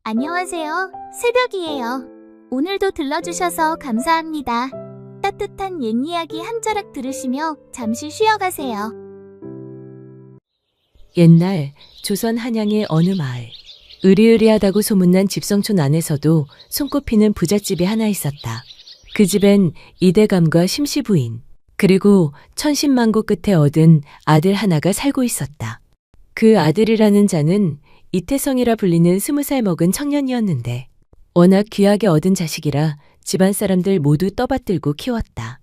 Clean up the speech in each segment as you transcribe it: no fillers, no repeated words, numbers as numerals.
안녕하세요. 새벽이에요. 오늘도 들러주셔서 감사합니다. 따뜻한 옛 이야기 한 자락 들으시며 잠시 쉬어가세요. 옛날 조선 한양의 어느 마을. 으리으리하다고 소문난 집성촌 안에서도 손꼽히는 부잣집이 하나 있었다. 그 집엔 이대감과 심시부인, 그리고 천신만고 끝에 얻은 아들 하나가 살고 있었다. 그 아들이라는 자는 이태성이라 불리는 20살 먹은 청년이었는데 워낙 귀하게 얻은 자식이라 집안 사람들 모두 떠받들고 키웠다.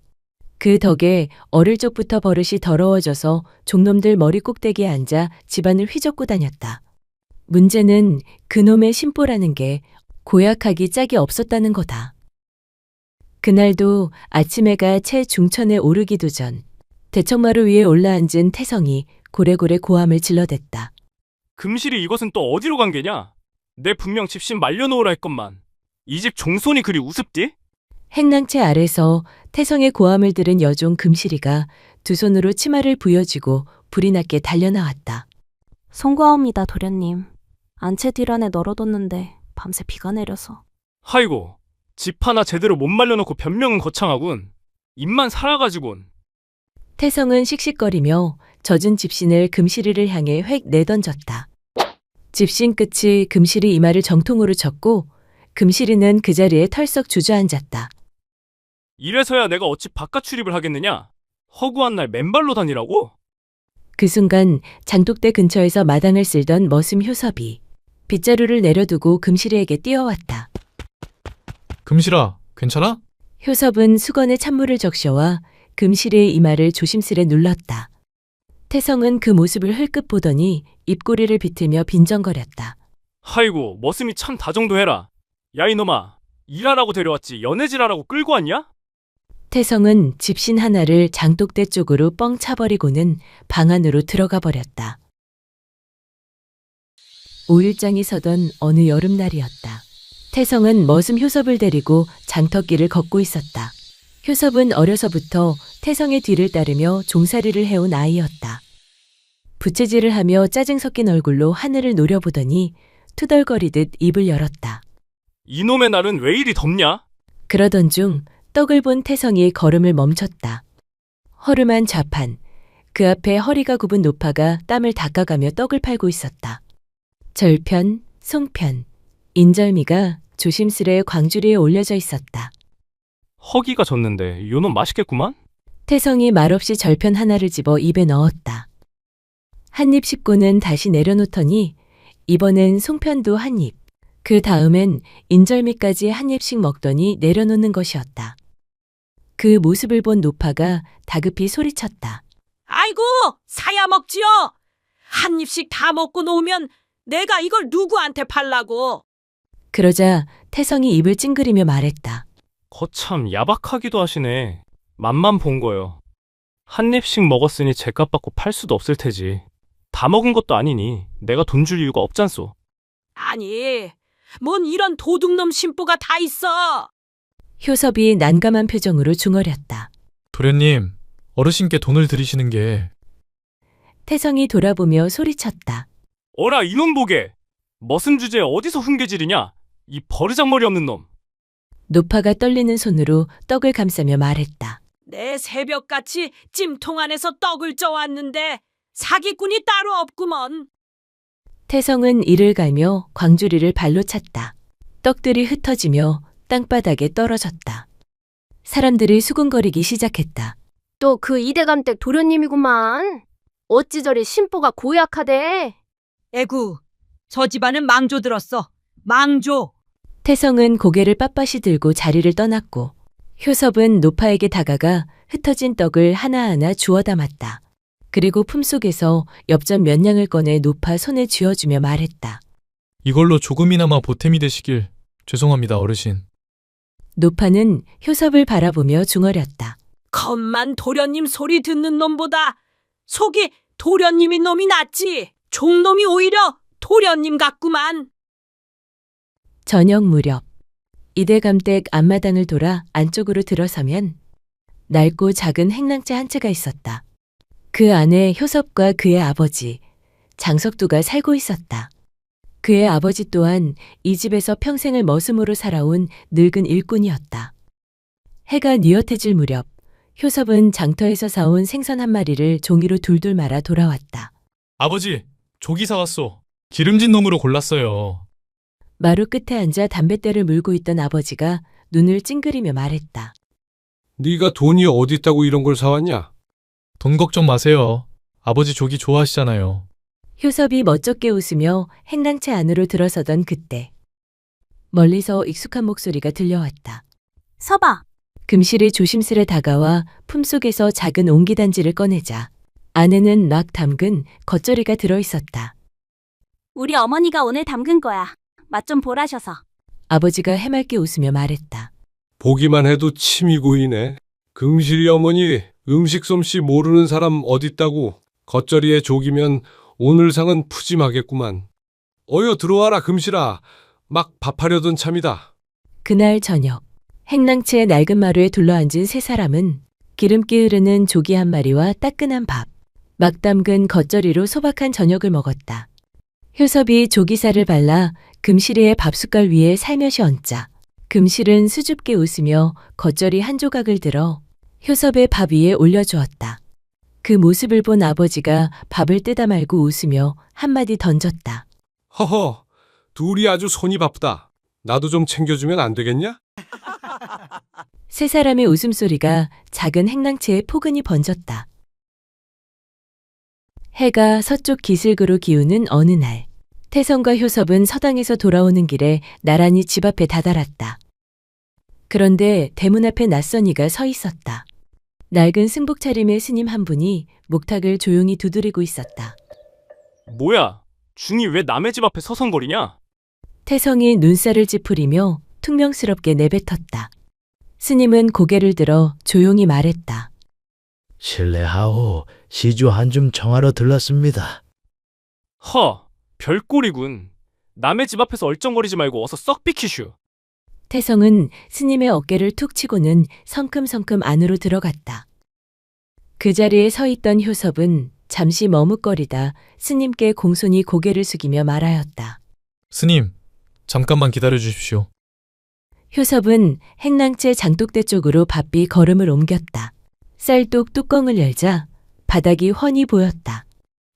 그 덕에 어릴 적부터 버릇이 더러워져서 종놈들 머리 꼭대기에 앉아 집안을 휘젓고 다녔다. 문제는 그놈의 심보라는 게 고약하기 짝이 없었다는 거다. 그날도 아침 해가 채 중천에 오르기도 전 대청마루 위에 올라앉은 태성이 고래고래 고함을 질러댔다. 금실이 이것은 또 어디로 간 게냐? 내 분명 집신 말려놓으라 했건만. 이 집 종손이 그리 우습디? 행랑채 아래서 태성의 고함을 들은 여종 금실이가 두 손으로 치마를 부여쥐고 불이 났게 달려나왔다. 송구하옵니다, 도련님. 안채 뒷안에 널어뒀는데 밤새 비가 내려서. 하이고, 집 하나 제대로 못 말려놓고 변명은 거창하군. 입만 살아가지곤. 태성은 씩씩거리며 젖은 집신을 금실이를 향해 획 내던졌다. 집신 끝이 금실이 이마를 정통으로 쳤고 금실이는 그 자리에 털썩 주저앉았다. 이래서야 내가 어찌 바깥 출입을 하겠느냐? 허구한 날 맨발로 다니라고? 그 순간 장독대 근처에서 마당을 쓸던 머슴 효섭이 빗자루를 내려두고 금실이에게 뛰어왔다. 금실아, 괜찮아? 효섭은 수건에 찬물을 적셔와 금실이의 이마를 조심스레 눌렀다. 태성은 그 모습을 흘끗 보더니 입꼬리를 비틀며 빈정거렸다. 하이고, 머슴이 참 다정도해라. 야 이놈아, 일하라고 데려왔지 연애질하라고 끌고 왔냐? 태성은 집신 하나를 장독대 쪽으로 뻥 차버리고는 방 안으로 들어가 버렸다. 5일장이 서던 어느 여름날이었다. 태성은 머슴 효섭을 데리고 장터길을 걷고 있었다. 효섭은 어려서부터 태성의 뒤를 따르며 종살이를 해온 아이였다. 부채질을 하며 짜증 섞인 얼굴로 하늘을 노려보더니 투덜거리듯 입을 열었다. 이놈의 날은 왜 이리 덥냐? 그러던 중 떡을 본 태성이 걸음을 멈췄다. 허름한 좌판, 그 앞에 허리가 굽은 노파가 땀을 닦아가며 떡을 팔고 있었다. 절편, 송편, 인절미가 조심스레 광주리에 올려져 있었다. 허기가 졌는데 요놈 맛있겠구만? 태성이 말없이 절편 하나를 집어 입에 넣었다. 한 입 씹고는 다시 내려놓더니 이번엔 송편도 한 입, 그 다음엔 인절미까지 한 입씩 먹더니 내려놓는 것이었다. 그 모습을 본 노파가 다급히 소리쳤다. 아이고, 사야 먹지요. 한 입씩 다 먹고 놓으면 내가 이걸 누구한테 팔라고. 그러자 태성이 입을 찡그리며 말했다. 거참 야박하기도 하시네. 맛만 본 거요. 한 입씩 먹었으니 죗값 받고 팔 수도 없을 테지. 다 먹은 것도 아니니 내가 돈 줄 이유가 없잖소. 아니, 뭔 이런 도둑놈 심보가 다 있어. 효섭이 난감한 표정으로 중얼였다. 도련님, 어르신께 돈을 드리시는 게 태성이 돌아보며 소리쳤다. 어라 이놈 보게. 머슴 주제에 어디서 훈계질이냐? 이 버르장머리 없는 놈. 노파가 떨리는 손으로 떡을 감싸며 말했다. 내 새벽같이 찜통 안에서 떡을 쪄왔는데 사기꾼이 따로 없구먼. 태성은 이를 갈며 광주리를 발로 찼다. 떡들이 흩어지며 땅바닥에 떨어졌다. 사람들이 수군거리기 시작했다. 또 그 이대감댁 도련님이구만. 어찌 저리 심보가 고약하대. 에구, 저 집안은 망조 들었어. 망조. 태성은 고개를 빳빳이 들고 자리를 떠났고 효섭은 노파에게 다가가 흩어진 떡을 하나하나 주워 담았다. 그리고 품속에서 엽전 몇 냥을 꺼내 노파 손에 쥐어주며 말했다. 이걸로 조금이나마 보탬이 되시길 죄송합니다, 어르신. 노파는 효섭을 바라보며 중얼였다. 겉만 도련님 소리 듣는 놈보다 속이 도련님인 놈이 낫지. 종놈이 오히려 도련님 같구만. 저녁 무렵 이대감댁 앞마당을 돌아 안쪽으로 들어서면 낡고 작은 행랑채 한 채가 있었다. 그 안에 효섭과 그의 아버지 장석두가 살고 있었다. 그의 아버지 또한 이 집에서 평생을 머슴으로 살아온 늙은 일꾼이었다. 해가 뉘엿해질 무렵 효섭은 장터에서 사온 생선 한 마리를 종이로 둘둘 말아 돌아왔다. 아버지, 조기 사왔소. 기름진 놈으로 골랐어요. 마루 끝에 앉아 담뱃대를 물고 있던 아버지가 눈을 찡그리며 말했다. 네가 돈이 어디 있다고 이런 걸 사왔냐? 돈 걱정 마세요. 아버지 조기 좋아하시잖아요. 효섭이 멋쩍게 웃으며 행랑채 안으로 들어서던 그때 멀리서 익숙한 목소리가 들려왔다. 서봐. 금실이 조심스레 다가와 품속에서 작은 옹기단지를 꺼내자 안에는 막 담근 겉절이가 들어있었다. 우리 어머니가 오늘 담근 거야. 맛 좀 보라셔서. 아버지가 해맑게 웃으며 말했다. 보기만 해도 침이 고이네. 금실이 어머니 음식 솜씨 모르는 사람 어딨다고. 겉절이에 조기면 오늘 상은 푸짐하겠구만. 어여 들어와라 금실아. 막 밥하려던 참이다. 그날 저녁 행랑채의 낡은 마루에 둘러앉은 세 사람은 기름기 흐르는 조기 한 마리와 따끈한 밥, 막 담근 겉절이로 소박한 저녁을 먹었다. 효섭이 조기살을 발라 금실이의 밥숟갈 위에 살며시 얹자 금실은 수줍게 웃으며 겉절이 한 조각을 들어 효섭의 밥 위에 올려주었다. 그 모습을 본 아버지가 밥을 뜯어 말고 웃으며 한마디 던졌다. 허허, 둘이 아주 손이 바쁘다. 나도 좀 챙겨주면 안 되겠냐? 세 사람의 웃음소리가 작은 행랑채에 포근히 번졌다. 해가 서쪽 기슭으로 기우는 어느 날, 태성과 효섭은 서당에서 돌아오는 길에 나란히 집 앞에 다다랐다. 그런데 대문 앞에 낯선 이가 서 있었다. 낡은 승복 차림의 스님 한 분이 목탁을 조용히 두드리고 있었다. 뭐야? 중이 왜 남의 집 앞에 서성거리냐? 태성이 눈살을 찌푸리며 퉁명스럽게 내뱉었다. 스님은 고개를 들어 조용히 말했다. 실례하오, 시주 한 줌 청하러 들렀습니다. 허, 별꼴이군. 남의 집 앞에서 얼쩡거리지 말고 어서 썩 비키슈. 태성은 스님의 어깨를 툭 치고는 성큼성큼 안으로 들어갔다. 그 자리에 서 있던 효섭은 잠시 머뭇거리다 스님께 공손히 고개를 숙이며 말하였다. 스님, 잠깐만 기다려 주십시오. 효섭은 행랑채 장독대 쪽으로 바삐 걸음을 옮겼다. 쌀독 뚜껑을 열자 바닥이 훤히 보였다.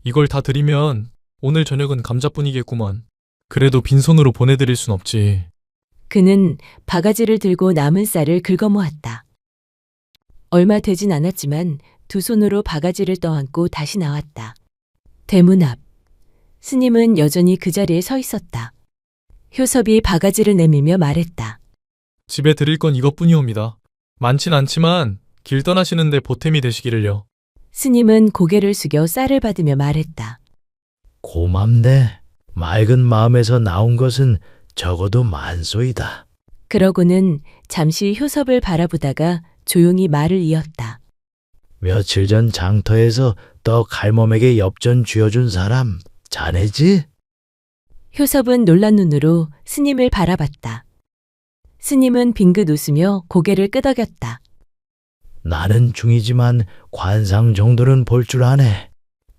이걸 다 드리면 오늘 저녁은 감자뿐이겠구먼. 그래도 빈손으로 보내드릴 순 없지. 그는 바가지를 들고 남은 쌀을 긁어모았다. 얼마 되진 않았지만 두 손으로 바가지를 떠안고 다시 나왔다. 대문 앞. 스님은 여전히 그 자리에 서 있었다. 효섭이 바가지를 내밀며 말했다. 집에 드릴 건 이것뿐이옵니다. 많진 않지만 길 떠나시는데 보탬이 되시기를요. 스님은 고개를 숙여 쌀을 받으며 말했다. 고맙네. 맑은 마음에서 나온 것은 적어도 만소이다. 그러고는 잠시 효섭을 바라보다가 조용히 말을 이었다. 며칠 전 장터에서 떡 할멈에게 엽전 쥐어준 사람 자네지? 효섭은 놀란 눈으로 스님을 바라봤다. 스님은 빙긋 웃으며 고개를 끄덕였다. 나는 중이지만 관상 정도는 볼 줄 아네.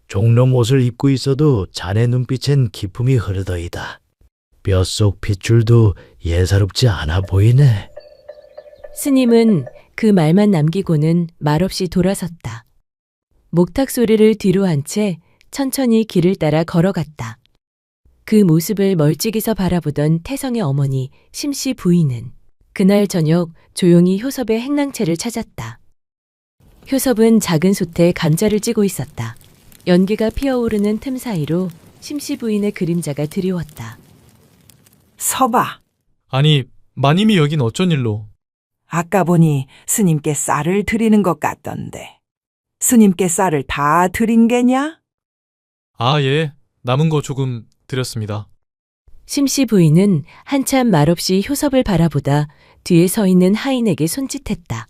종놈 옷을 입고 있어도 자네 눈빛엔 기품이 흐르더이다. 뼛속 핏줄도 예사롭지 않아 보이네. 스님은 그 말만 남기고는 말없이 돌아섰다. 목탁 소리를 뒤로 한 채 천천히 길을 따라 걸어갔다. 그 모습을 멀찍이서 바라보던 태성의 어머니 심씨 부인은 그날 저녁 조용히 효섭의 행랑채를 찾았다. 효섭은 작은 솥에 감자를 찌고 있었다. 연기가 피어오르는 틈 사이로 심씨 부인의 그림자가 드리웠다. 서봐. 아니, 마님이 여긴 어쩐 일로? 아까 보니 스님께 쌀을 드리는 것 같던데. 스님께 쌀을 다 드린 게냐? 아, 예. 남은 거 조금 드렸습니다. 심씨 부인은 한참 말없이 효섭을 바라보다 뒤에 서 있는 하인에게 손짓했다.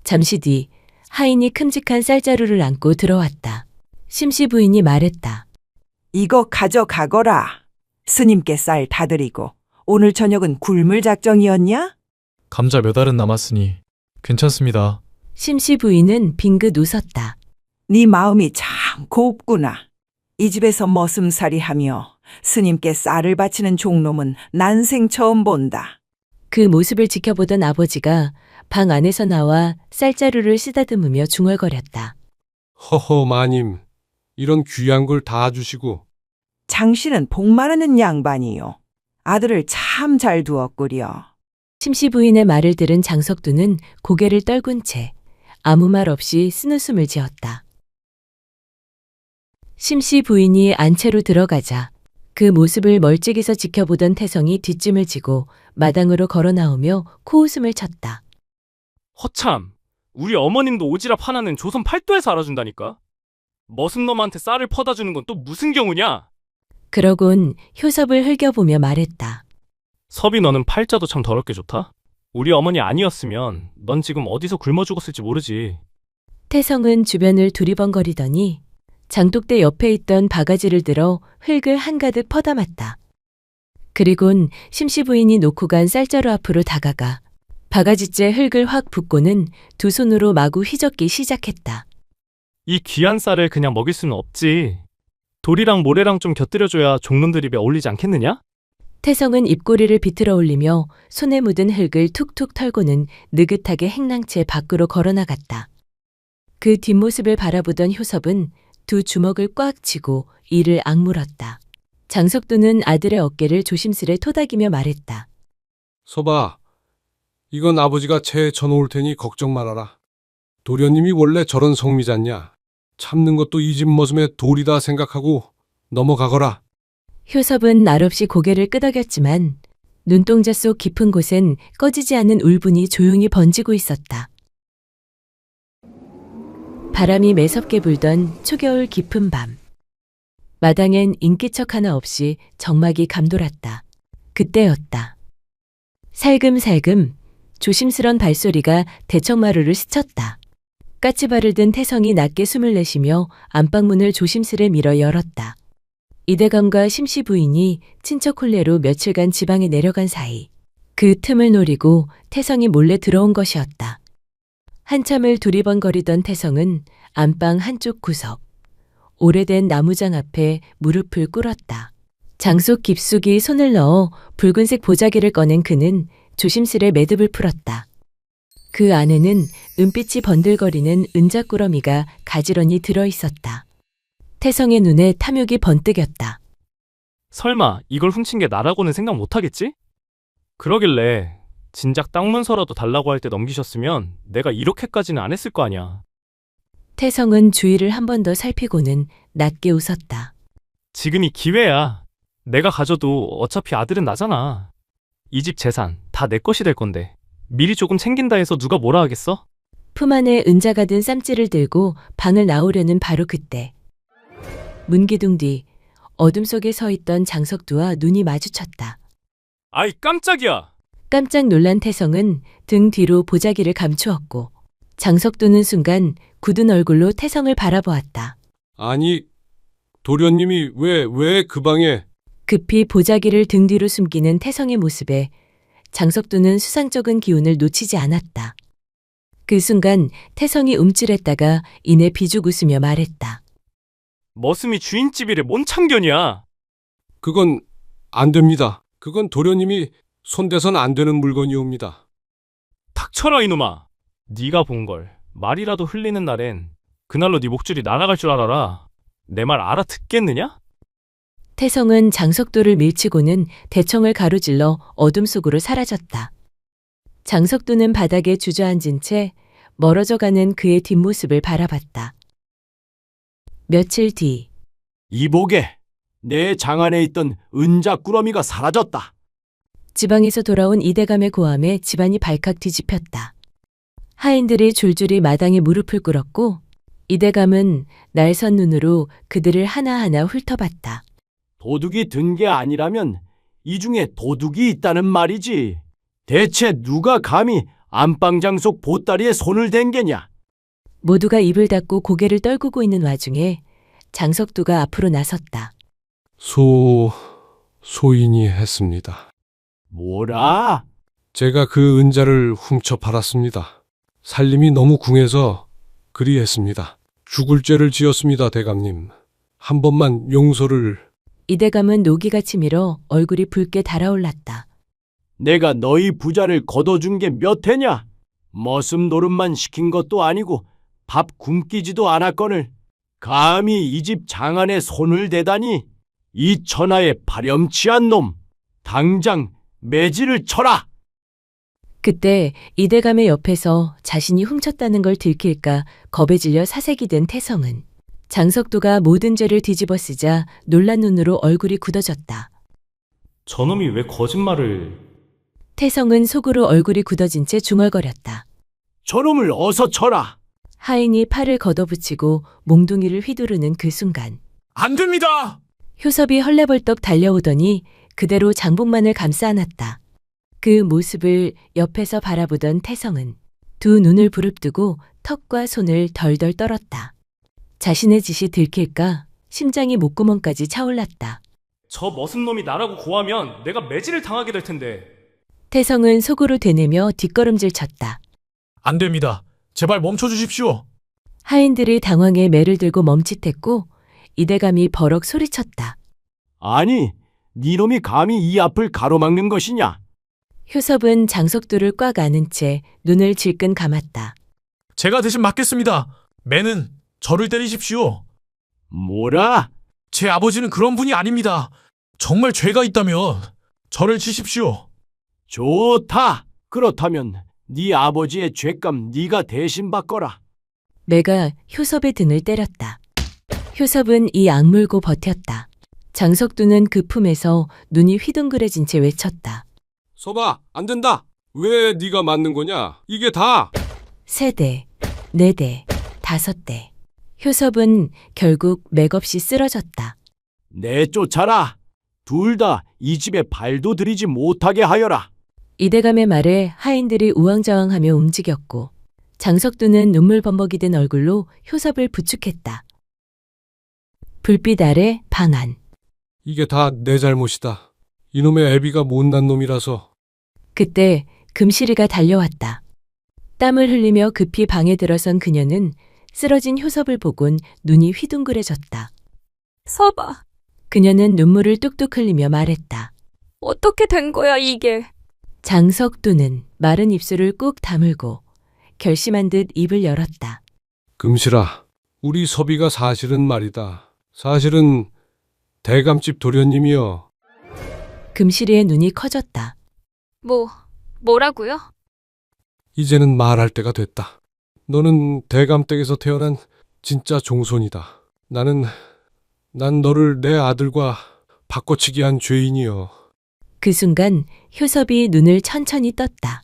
잠시 뒤 하인이 큼직한 쌀자루를 안고 들어왔다. 심씨 부인이 말했다. 이거 가져가거라. 스님께 쌀 다 드리고 오늘 저녁은 굶을 작정이었냐? 감자 몇 알은 남았으니 괜찮습니다. 심씨 부인은 빙긋 웃었다. 네 마음이 참 곱구나. 이 집에서 머슴살이 하며 스님께 쌀을 바치는 종놈은 난생 처음 본다. 그 모습을 지켜보던 아버지가 방 안에서 나와 쌀자루를 쓰다듬으며 중얼거렸다. 허허 마님, 이런 귀한 걸 다 주시고 장씨는 복 많은 양반이요. 아들을 참 잘 두었구려. 심씨 부인의 말을 들은 장석두는 고개를 떨군 채 아무 말 없이 쓴웃음을 지었다. 심씨 부인이 안채로 들어가자 그 모습을 멀찍이서 지켜보던 태성이 뒷짐을 지고 마당으로 걸어 나오며 코웃음을 쳤다. 허참, 우리 어머님도 오지랖 하나는 조선 팔도에서 알아준다니까? 머슴 놈한테 쌀을 퍼다 주는 건 또 무슨 경우냐? 그러곤 효섭을 흘겨보며 말했다. 섭이 너는 팔자도 참 더럽게 좋다. 우리 어머니 아니었으면 넌 지금 어디서 굶어 죽었을지 모르지. 태성은 주변을 두리번거리더니 장독대 옆에 있던 바가지를 들어 흙을 한가득 퍼담았다. 그리곤 심씨 부인이 놓고 간 쌀자루 앞으로 다가가 바가지째 흙을 확 붓고는 두 손으로 마구 휘젓기 시작했다. 이 귀한 쌀을 그냥 먹일 수는 없지. 돌이랑 모래랑 좀 곁들여줘야 종놈들 입에 어울리지 않겠느냐? 태성은 입꼬리를 비틀어 올리며 손에 묻은 흙을 툭툭 털고는 느긋하게 행랑채 밖으로 걸어나갔다. 그 뒷모습을 바라보던 효섭은 두 주먹을 꽉 쥐고 이를 악물었다. 장석두는 아들의 어깨를 조심스레 토닥이며 말했다. 서봐, 이건 아버지가 채 쳐놓을 테니 걱정 말아라. 도련님이 원래 저런 성미잖냐. 참는 것도 이 집 머슴의 도리다 생각하고 넘어가거라. 효섭은 날없이 고개를 끄덕였지만 눈동자 속 깊은 곳엔 꺼지지 않는 울분이 조용히 번지고 있었다. 바람이 매섭게 불던 초겨울 깊은 밤. 마당엔 인기척 하나 없이 정막이 감돌았다. 그때였다. 살금살금 조심스런 발소리가 대청마루를 스쳤다. 까치발을 든 태성이 낮게 숨을 내쉬며 안방문을 조심스레 밀어 열었다. 이대감과 심씨 부인이 친척 혼례로 며칠간 지방에 내려간 사이 그 틈을 노리고 태성이 몰래 들어온 것이었다. 한참을 두리번거리던 태성은 안방 한쪽 구석, 오래된 나무장 앞에 무릎을 꿇었다. 장속 깊숙이 손을 넣어 붉은색 보자기를 꺼낸 그는 조심스레 매듭을 풀었다. 그 안에는 은빛이 번들거리는 은자꾸러미가 가지런히 들어있었다. 태성의 눈에 탐욕이 번뜩였다. 설마 이걸 훔친 게 나라고는 생각 못하겠지? 그러길래 진작 땅 문서라도 달라고 할 때 넘기셨으면 내가 이렇게까지는 안 했을 거 아니야. 태성은 주위를 한 번 더 살피고는 낮게 웃었다. 지금이 기회야. 내가 가져도 어차피 아들은 나잖아. 이 집 재산 다 내 것이 될 건데 미리 조금 챙긴다 해서 누가 뭐라 하겠어? 품 안에 은자가 든 쌈지를 들고 방을 나오려는 바로 그때 문기둥 뒤 어둠 속에 서 있던 장석두와 눈이 마주쳤다. 아이 깜짝이야. 깜짝 놀란 태성은 등 뒤로 보자기를 감추었고 장석두는 순간 굳은 얼굴로 태성을 바라보았다. 아니, 도련님이 왜 그 방에... 급히 보자기를 등 뒤로 숨기는 태성의 모습에 장석두는 수상쩍은 기운을 놓치지 않았다. 그 순간 태성이 움찔했다가 이내 비죽 웃으며 말했다. 머슴이 주인집이래 뭔 참견이야. 그건 안 됩니다. 그건 도련님이 손대선 안 되는 물건이옵니다. 닥쳐라 이놈아. 네가 본 걸 말이라도 흘리는 날엔 그날로 네 목줄이 날아갈 줄 알아라. 내 말 알아듣겠느냐? 태성은 장석두를 밀치고는 대청을 가로질러 어둠 속으로 사라졌다. 장석두는 바닥에 주저앉은 채 멀어져가는 그의 뒷모습을 바라봤다. 며칠 뒤 이보게, 내 장안에 있던 은자꾸러미가 사라졌다. 지방에서 돌아온 이대감의 고함에 집안이 발칵 뒤집혔다. 하인들이 줄줄이 마당에 무릎을 꿇었고 이대감은 날선 눈으로 그들을 하나하나 훑어봤다. 도둑이 든 게 아니라면 이 중에 도둑이 있다는 말이지. 대체 누가 감히 안방장 속 보따리에 손을 댄 게냐? 모두가 입을 닫고 고개를 떨구고 있는 와중에 장석두가 앞으로 나섰다. 소인이 했습니다. 뭐라? 제가 그 은자를 훔쳐 팔았습니다. 살림이 너무 궁해서 그리 했습니다. 죽을 죄를 지었습니다, 대감님. 한 번만 용서를... 이대감은 노기가 치밀어 얼굴이 붉게 달아올랐다. 내가 너희 부자를 걷어준 게 몇 해냐? 머슴 노릇만 시킨 것도 아니고 밥 굶기지도 않았거늘 감히 이 집 장안에 손을 대다니 이 천하의 파렴치한 놈 당장 매질을 쳐라. 그때 이대감의 옆에서 자신이 훔쳤다는 걸 들킬까 겁에 질려 사색이 된 태성은 장석도가 모든 죄를 뒤집어 쓰자 놀란 눈으로 얼굴이 굳어졌다. 저놈이 왜 거짓말을... 태성은 속으로 얼굴이 굳어진 채 중얼거렸다. 저놈을 어서 쳐라. 하인이 팔을 걷어붙이고 몽둥이를 휘두르는 그 순간 안 됩니다! 효섭이 헐레벌떡 달려오더니 그대로 장복만을 감싸 안았다. 그 모습을 옆에서 바라보던 태성은 두 눈을 부릅뜨고 턱과 손을 덜덜 떨었다. 자신의 짓이 들킬까 심장이 목구멍까지 차올랐다. 저 머슴놈이 나라고 고하면 내가 매질을 당하게 될 텐데. 태성은 속으로 되뇌며 뒷걸음질 쳤다. 안 됩니다. 제발 멈춰 주십시오. 하인들이 당황해 매를 들고 멈칫했고 이대감이 버럭 소리쳤다. 아니, 니놈이 감히 이 앞을 가로막는 것이냐? 효섭은 장석두를 꽉 안은 채 눈을 질끈 감았다. 제가 대신 맞겠습니다. 매는 저를 때리십시오. 뭐라? 제 아버지는 그런 분이 아닙니다. 정말 죄가 있다면 저를 치십시오. 좋다. 그렇다면 네 아버지의 죄값 네가 대신 받거라. 매가 효섭의 등을 때렸다. 효섭은 이 악물고 버텼다. 장석두는 그 품에서 눈이 휘둥그레진 채 외쳤다. 서봐, 안 된다. 왜 네가 맞는 거냐? 이게 다. 3대, 4대, 5대. 효섭은 결국 맥없이 쓰러졌다. 내쫓아라. 둘 다 이 집에 발도 들이지 못하게 하여라. 이대감의 말에 하인들이 우왕좌왕하며 움직였고 장석두는 눈물 범벅이 된 얼굴로 효섭을 부축했다. 불빛 아래 방 안. 이게 다 내 잘못이다. 이놈의 애비가 못난 놈이라서. 그때 금실이가 달려왔다. 땀을 흘리며 급히 방에 들어선 그녀는 쓰러진 효섭을 보곤 눈이 휘둥그레졌다. 서봐. 그녀는 눈물을 뚝뚝 흘리며 말했다. 어떻게 된 거야, 이게? 장석두는 마른 입술을 꾹 다물고 결심한 듯 입을 열었다. 금실아, 우리 섭이가 사실은 말이다. 사실은 대감집 도련님이여. 금실이의 눈이 커졌다. 뭐라고요? 이제는 말할 때가 됐다. 너는 대감댁에서 태어난 진짜 종손이다. 난 너를 내 아들과 바꿔치기 한 죄인이여. 그 순간 효섭이 눈을 천천히 떴다.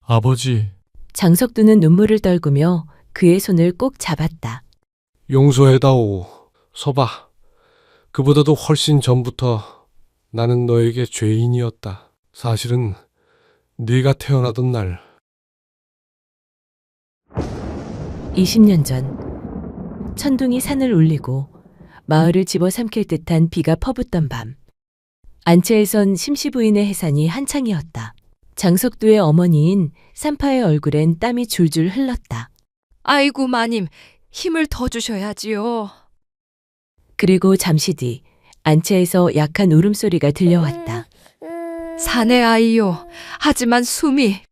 아버지. 장석두는 눈물을 떨구며 그의 손을 꼭 잡았다. 용서해다오. 서봐. 그보다도 훨씬 전부터 나는 너에게 죄인이었다. 사실은 네가 태어나던 날. 20년 전 천둥이 산을 울리고 마을을 집어삼킬 듯한 비가 퍼붓던 밤. 안채에선 심시부인의 해산이 한창이었다. 장석두의 어머니인 산파의 얼굴엔 땀이 줄줄 흘렀다. 아이고 마님, 힘을 더 주셔야지요. 그리고 잠시 뒤 안채에서 약한 울음소리가 들려왔다. 사내 아이요. 하지만 숨이.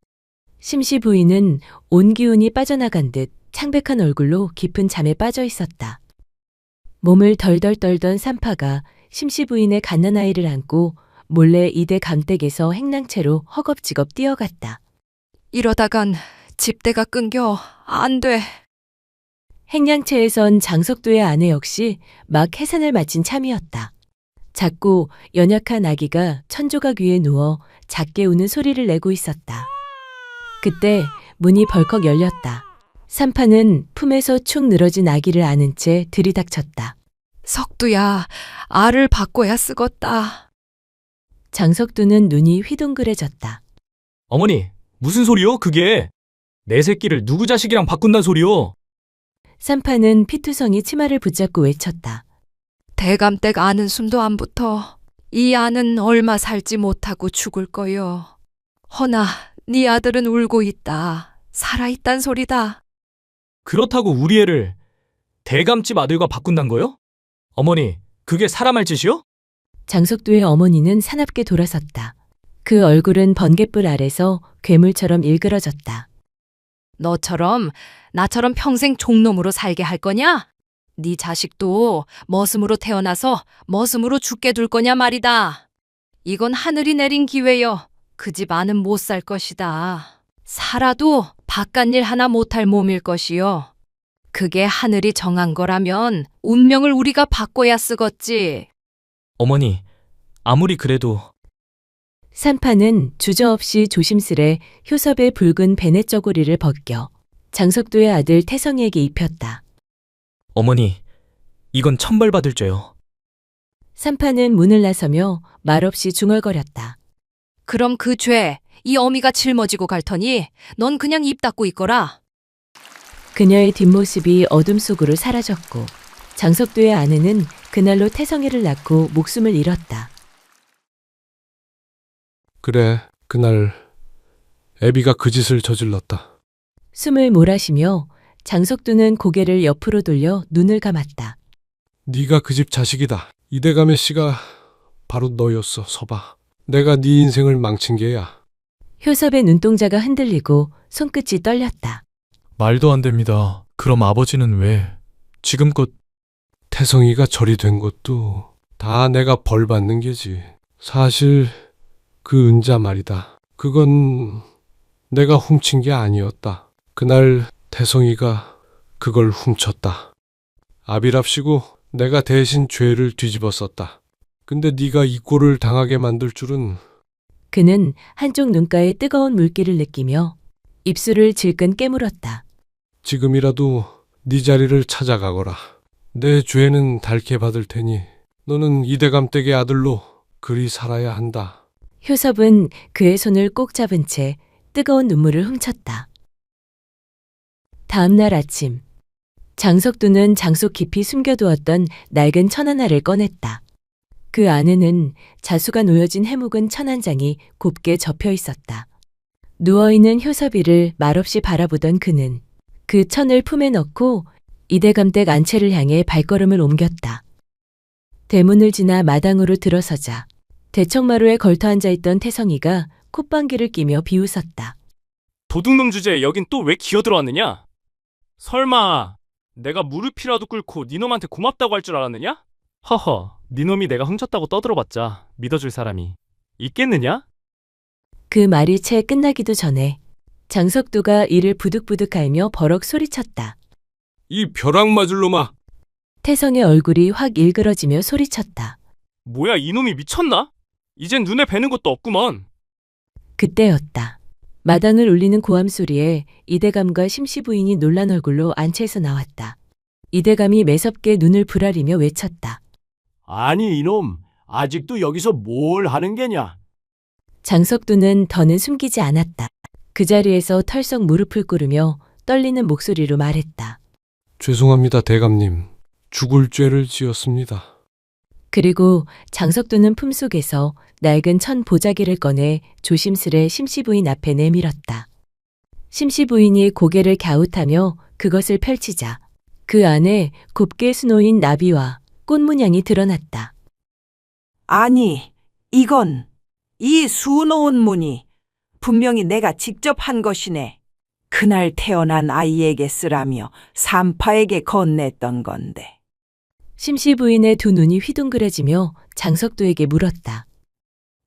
심시 부인은 온 기운이 빠져나간 듯 창백한 얼굴로 깊은 잠에 빠져 있었다. 몸을 덜덜 떨던 산파가 심시 부인의 갓난아이를 안고 몰래 이대 감댁에서 행랑채로 허겁지겁 뛰어갔다. 이러다간 집대가 끊겨 안 돼. 행량채에선 장석두의 아내 역시 막 해산을 마친 참이었다. 작고 연약한 아기가 천조각 위에 누워 작게 우는 소리를 내고 있었다. 그때 문이 벌컥 열렸다. 산파는 품에서 축 늘어진 아기를 안은 채 들이닥쳤다. 석두야, 알을 바꿔야 쓰겄다. 장석두는 눈이 휘둥그레졌다. 어머니, 무슨 소리요, 그게? 내 새끼를 누구 자식이랑 바꾼단 소리요? 산파는 피투성이 치마를 붙잡고 외쳤다. 대감댁 아는 숨도 안 붙어. 이 아는 얼마 살지 못하고 죽을 거요. 허나 네 아들은 울고 있다. 살아있단 소리다. 그렇다고 우리 애를 대감집 아들과 바꾼단 거요? 어머니, 그게 사람 할 짓이요? 장석두의 어머니는 사납게 돌아섰다. 그 얼굴은 번갯불 아래서 괴물처럼 일그러졌다. 너처럼 나처럼 평생 종놈으로 살게 할 거냐? 네 자식도 머슴으로 태어나서 머슴으로 죽게 둘 거냐 말이다. 이건 하늘이 내린 기회여. 그 집 안은 못 살 것이다. 살아도 바깥일 하나 못할 몸일 것이요. 그게 하늘이 정한 거라면 운명을 우리가 바꿔야 쓰겄지. 어머니, 아무리 그래도 산파는 주저없이 조심스레 효섭의 붉은 베넷 저고리를 벗겨 장석두의 아들 태성이에게 입혔다. 어머니, 이건 천벌받을 죄요. 산파는 문을 나서며 말없이 중얼거렸다. 그럼 그 죄, 이 어미가 짊어지고 갈 터니 넌 그냥 입 닫고 있거라. 그녀의 뒷모습이 어둠 속으로 사라졌고 장석두의 아내는 그날로 태성이를 낳고 목숨을 잃었다. 그래, 그날 애비가 그 짓을 저질렀다. 숨을 몰아쉬며 장석두는 고개를 옆으로 돌려 눈을 감았다. 네가 그 집 자식이다. 이대감의 씨가 바로 너였어, 서봐. 내가 네 인생을 망친 게야. 효섭의 눈동자가 흔들리고 손끝이 떨렸다. 말도 안 됩니다. 그럼 아버지는 왜 지금껏 태성이가 절이 된 것도 다 내가 벌 받는 게지. 사실 그 은자 말이다. 그건 내가 훔친 게 아니었다. 그날 태성이가 그걸 훔쳤다. 아비랍시고 내가 대신 죄를 뒤집어 썼다. 근데 네가 이 꼴을 당하게 만들 줄은. 그는 한쪽 눈가에 뜨거운 물기를 느끼며 입술을 질끈 깨물었다. 지금이라도 네 자리를 찾아가거라. 내 죄는 닳게 받을 테니 너는 이대감 댁의 아들로 그리 살아야 한다. 효섭은 그의 손을 꼭 잡은 채 뜨거운 눈물을 훔쳤다. 다음 날 아침, 장석두는 장속 깊이 숨겨두었던 낡은 천 하나를 꺼냈다. 그 안에는 자수가 놓여진 해묵은 천 한 장이 곱게 접혀 있었다. 누워있는 효섭이를 말없이 바라보던 그는 그 천을 품에 넣고 이대감 댁 안채를 향해 발걸음을 옮겼다. 대문을 지나 마당으로 들어서자 대청마루에 걸터 앉아있던 태성이가 콧방귀를 끼며 비웃었다. 도둑놈 주제에 여긴 또 왜 기어들어왔느냐? 설마 내가 무릎이라도 꿇고 니놈한테 고맙다고 할 줄 알았느냐? 허허, 니놈이 내가 훔쳤다고 떠들어봤자 믿어줄 사람이 있겠느냐? 그 말이 채 끝나기도 전에 장석두가 이를 부득부득 갈며 버럭 소리쳤다. 이 벼락 맞을 놈아! 태성의 얼굴이 확 일그러지며 소리쳤다. 뭐야, 이놈이 미쳤나? 이젠 눈에 뵈는 것도 없구먼. 그때였다. 마당을 울리는 고함 소리에 이대감과 심씨 부인이 놀란 얼굴로 안채에서 나왔다. 이대감이 매섭게 눈을 부라리며 외쳤다. 아니 이놈, 아직도 여기서 뭘 하는 게냐? 장석두는 더는 숨기지 않았다. 그 자리에서 털썩 무릎을 꿇으며 떨리는 목소리로 말했다. 죄송합니다, 대감님. 죽을 죄를 지었습니다. 그리고 장석두는 품속에서 낡은 천 보자기를 꺼내 조심스레 심씨 부인 앞에 내밀었다. 심씨 부인이 고개를 갸웃하며 그것을 펼치자 그 안에 곱게 수놓인 나비와 꽃문양이 드러났다. 아니, 이건 이 수놓은 문이 분명히 내가 직접 한 것이네. 그날 태어난 아이에게 쓰라며 산파에게 건넸던 건데. 심씨 부인의 두 눈이 휘둥그레지며 장석두에게 물었다.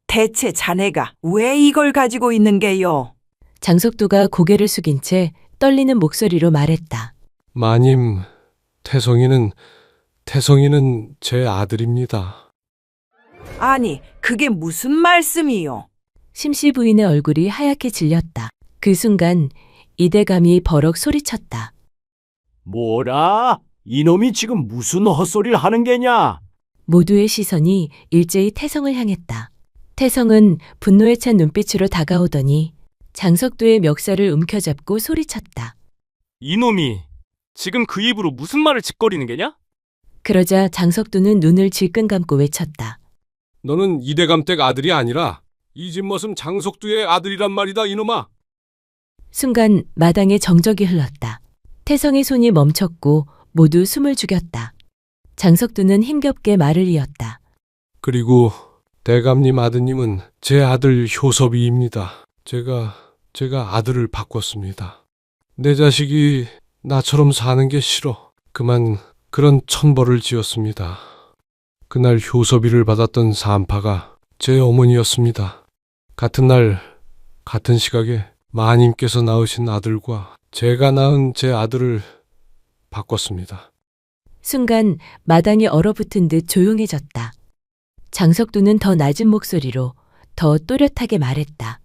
대체 자네가 왜 이걸 가지고 있는 게요? 장석두가 고개를 숙인 채 떨리는 목소리로 말했다. 마님, 태성이는 제 아들입니다. 아니, 그게 무슨 말씀이요? 심씨 부인의 얼굴이 하얗게 질렸다. 그 순간 이대감이 버럭 소리쳤다. 뭐라? 이놈이 지금 무슨 헛소리를 하는 게냐? 모두의 시선이 일제히 태성을 향했다. 태성은 분노에 찬 눈빛으로 다가오더니 장석두의 멱살을 움켜잡고 소리쳤다. 이놈이 지금 그 입으로 무슨 말을 짓거리는 게냐? 그러자 장석두는 눈을 질끈 감고 외쳤다. 너는 이대감 댁 아들이 아니라 이 집 머슴 장석두의 아들이란 말이다, 이놈아. 순간 마당에 정적이 흘렀다. 태성의 손이 멈췄고 모두 숨을 죽였다. 장석두는 힘겹게 말을 이었다. 그리고 대감님 아드님은 제 아들 효섭이입니다. 제가 아들을 바꿨습니다. 내 자식이 나처럼 사는 게 싫어. 그만 그런 천벌을 지었습니다. 그날 효섭이를 받았던 산파가 제 어머니였습니다. 같은 날, 같은 시각에 마님께서 낳으신 아들과 제가 낳은 제 아들을 바꿨습니다. 순간 마당이 얼어붙은 듯 조용해졌다. 장석두는 더 낮은 목소리로 더 또렷하게 말했다.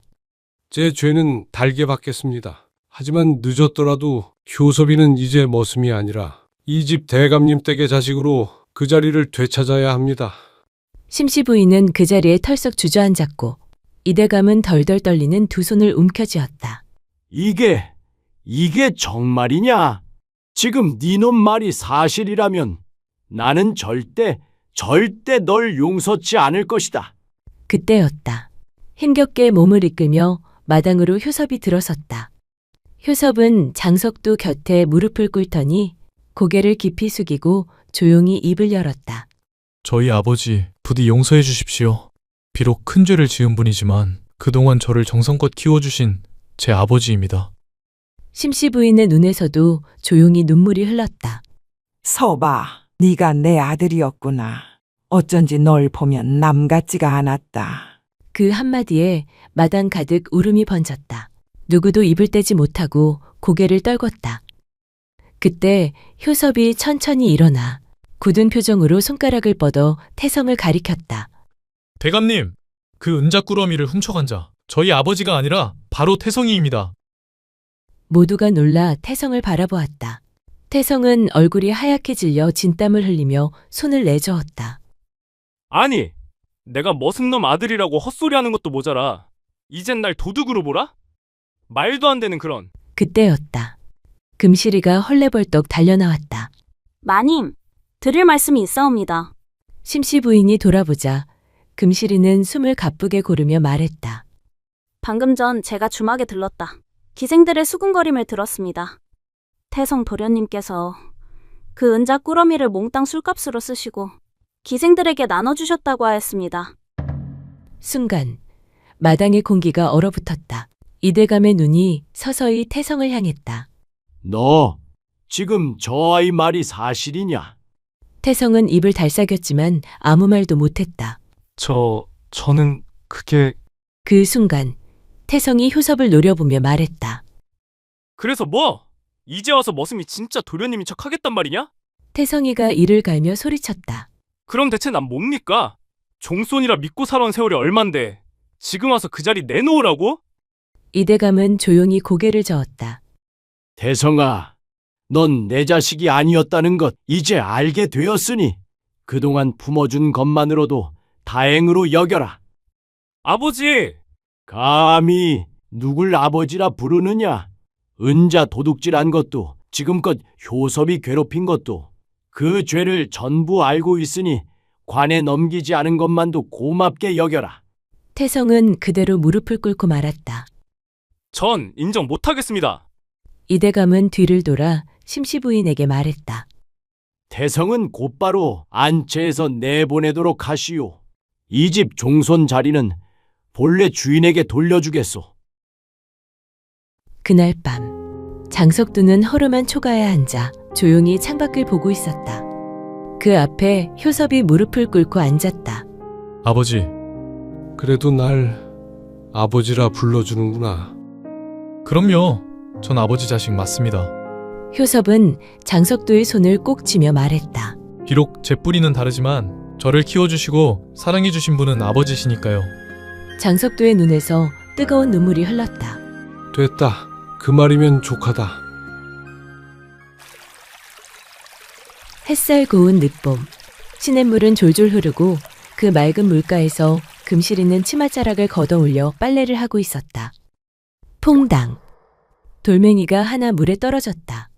제 죄는 달게 받겠습니다. 하지만 늦었더라도 효섭이는 이제 머슴이 아니라 이 집 대감님 댁의 자식으로 그 자리를 되찾아야 합니다. 심씨 부인은 그 자리에 털썩 주저앉았고 이대감은 덜덜 떨리는 두 손을 움켜쥐었다. 이게 정말이냐? 지금 네놈 말이 사실이라면 나는 절대 널 용서치 않을 것이다. 그때였다. 힘겹게 몸을 이끌며 마당으로 효섭이 들어섰다. 효섭은 장석두 곁에 무릎을 꿇더니 고개를 깊이 숙이고 조용히 입을 열었다. 저희 아버지 부디 용서해 주십시오. 비록 큰 죄를 지은 분이지만 그동안 저를 정성껏 키워주신 제 아버지입니다. 심씨 부인의 눈에서도 조용히 눈물이 흘렀다. 서봐, 네가 내 아들이었구나. 어쩐지 널 보면 남 같지가 않았다. 그 한마디에 마당 가득 울음이 번졌다. 누구도 입을 떼지 못하고 고개를 떨궜다. 그때 효섭이 천천히 일어나 굳은 표정으로 손가락을 뻗어 태성을 가리켰다. 대감님, 그 은자꾸러미를 훔쳐간 자 저희 아버지가 아니라 바로 태성이입니다. 모두가 놀라 태성을 바라보았다. 태성은 얼굴이 하얗게 질려 진땀을 흘리며 손을 내저었다. 아니, 내가 머슴놈 아들이라고 헛소리하는 것도 모자라 이젠 날 도둑으로 보라? 말도 안 되는 그런. 그때였다. 금실이가 헐레벌떡 달려나왔다. 마님, 드릴 말씀이 있사옵니다. 심씨 부인이 돌아보자 금실이는 숨을 가쁘게 고르며 말했다. 방금 전 제가 주막에 들렀다. 기생들의 수군거림을 들었습니다. 태성 도련님께서 그 은자 꾸러미를 몽땅 술값으로 쓰시고 기생들에게 나눠주셨다고 하였습니다. 순간 마당의 공기가 얼어붙었다. 이대감의 눈이 서서히 태성을 향했다. 너 지금 저 아이 말이 사실이냐? 태성은 입을 달싹였지만 아무 말도 못했다. 저는 그게... 그 순간 태성이 효섭을 노려보며 말했다. 그래서 뭐? 이제 와서 머슴이 진짜 도련님인 척 하겠단 말이냐? 태성이가 이를 갈며 소리쳤다. 그럼 대체 난 뭡니까? 종손이라 믿고 살아온 세월이 얼만데 지금 와서 그 자리 내놓으라고? 이대감은 조용히 고개를 저었다. 태성아, 넌 내 자식이 아니었다는 것 이제 알게 되었으니 그동안 품어준 것만으로도 다행으로 여겨라. 아버지! 감히 누굴 아버지라 부르느냐? 은자 도둑질한 것도 지금껏 효섭이 괴롭힌 것도 그 죄를 전부 알고 있으니 관에 넘기지 않은 것만도 고맙게 여겨라. 태성은 그대로 무릎을 꿇고 말았다. 전 인정 못하겠습니다. 이대감은 뒤를 돌아 심씨 부인에게 말했다. 태성은 곧바로 안채에서 내보내도록 하시오. 이 집 종손 자리는 본래 주인에게 돌려주겠소. 그날 밤 장석두는 허름한 초가에 앉아 조용히 창밖을 보고 있었다. 그 앞에 효섭이 무릎을 꿇고 앉았다. 아버지. 그래도 날 아버지라 불러주는구나. 그럼요. 전 아버지 자식 맞습니다. 효섭은 장석두의 손을 꼭 쥐며 말했다. 비록 제 뿌리는 다르지만 저를 키워주시고 사랑해주신 분은 아버지시니까요. 장석두의 눈에서 뜨거운 눈물이 흘렀다. 됐다. 그 말이면 족하다. 햇살 고운 늦봄. 시냇물은 졸졸 흐르고 그 맑은 물가에서 금실이는 치맛자락을 걷어올려 빨래를 하고 있었다. 퐁당. 돌멩이가 하나 물에 떨어졌다.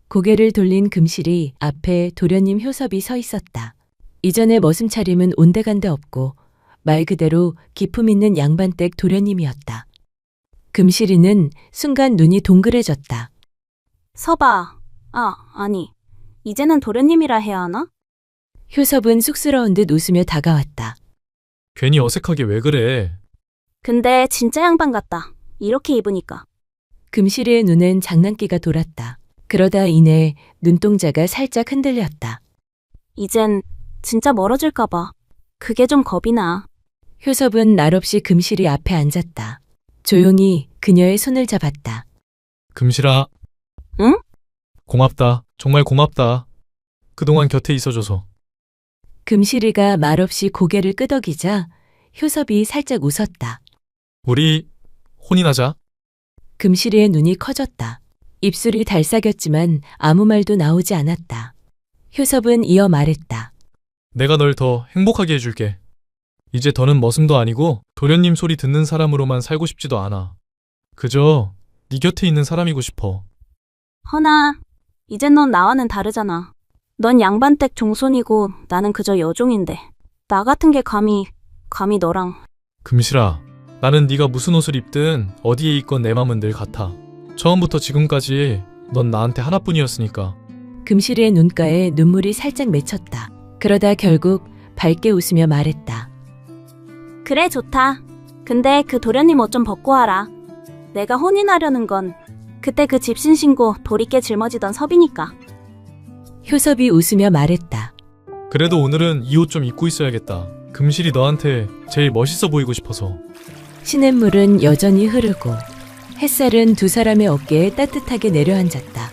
고개를 돌린 금실이 앞에 도련님 효섭이 서 있었다. 이전의 머슴 차림은 온데간데 없고 말 그대로 기품 있는 양반댁 도련님이었다. 금실이는 순간 눈이 동그래졌다. 서봐. 아니. 이제는 도련님이라 해야 하나? 효섭은 쑥스러운 듯 웃으며 다가왔다. 괜히 어색하게 왜 그래? 근데 진짜 양반 같다. 이렇게 입으니까. 금실이의 눈엔 장난기가 돌았다. 그러다 이내 눈동자가 살짝 흔들렸다. 이젠 진짜 멀어질까봐. 그게 좀 겁이 나. 효섭은 날없이 금실이 앞에 앉았다. 조용히 그녀의 손을 잡았다. 금실아. 응? 고맙다. 정말 고맙다. 그동안 곁에 있어줘서. 금실이가 말없이 고개를 끄덕이자 효섭이 살짝 웃었다. 우리 혼인하자. 금실이의 눈이 커졌다. 입술이 달싹였지만 아무 말도 나오지 않았다. 효섭은 이어 말했다. 내가 널 더 행복하게 해줄게. 이제 더는 머슴도 아니고 도련님 소리 듣는 사람으로만 살고 싶지도 않아. 그저 네 곁에 있는 사람이고 싶어. 허나, 이젠 넌 나와는 다르잖아. 넌 양반댁 종손이고 나는 그저 여종인데. 나 같은 게 감히 너랑. 금실아, 나는 네가 무슨 옷을 입든 어디에 있건 내 맘은 늘 같아. 처음부터 지금까지 넌 나한테 하나뿐이었으니까. 금실이의 눈가에 눈물이 살짝 맺혔다. 그러다 결국 밝게 웃으며 말했다. 그래, 좋다. 근데 그 도련님 옷 좀 벗고 와라. 내가 혼인하려는 건 그때 그 집신 신고 도리깨 짊어지던 섭이니까. 효섭이 웃으며 말했다. 그래도 오늘은 이 옷 좀 입고 있어야겠다. 금실이 너한테 제일 멋있어 보이고 싶어서. 시냇물은 여전히 흐르고 햇살은 두 사람의 어깨에 따뜻하게 내려앉았다.